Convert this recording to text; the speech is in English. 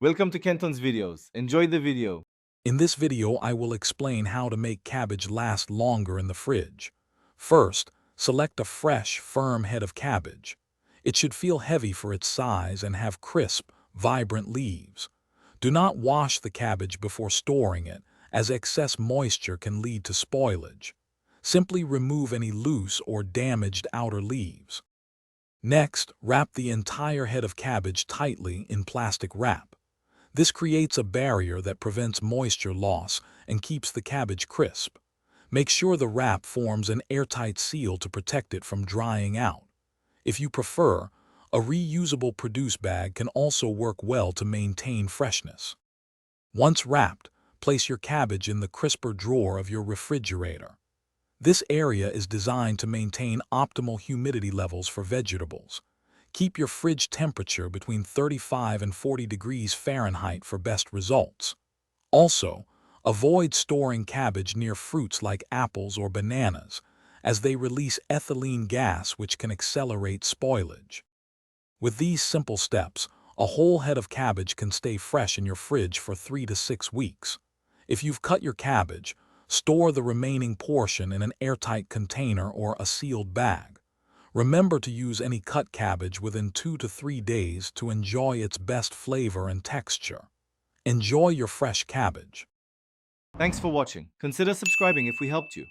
Welcome to Kenton's videos. Enjoy the video. In this video, I will explain how to make cabbage last longer in the fridge. First, select a fresh, firm head of cabbage. It should feel heavy for its size and have crisp, vibrant leaves. Do not wash the cabbage before storing it, as excess moisture can lead to spoilage. Simply remove any loose or damaged outer leaves. Next, wrap the entire head of cabbage tightly in plastic wrap. This creates a barrier that prevents moisture loss and keeps the cabbage crisp. Make sure the wrap forms an airtight seal to protect it from drying out. If you prefer, a reusable produce bag can also work well to maintain freshness. Once wrapped, place your cabbage in the crisper drawer of your refrigerator. This area is designed to maintain optimal humidity levels for vegetables. Keep your fridge temperature between 35 and 40 degrees Fahrenheit for best results. Also, avoid storing cabbage near fruits like apples or bananas, as they release ethylene gas which can accelerate spoilage. With these simple steps, a whole head of cabbage can stay fresh in your fridge for 3 to 6 weeks. If you've cut your cabbage, store the remaining portion in an airtight container or a sealed bag. Remember to use any cut cabbage within 2 to 3 days to enjoy its best flavor and texture. Enjoy your fresh cabbage. Thanks for watching. Consider subscribing if we helped you.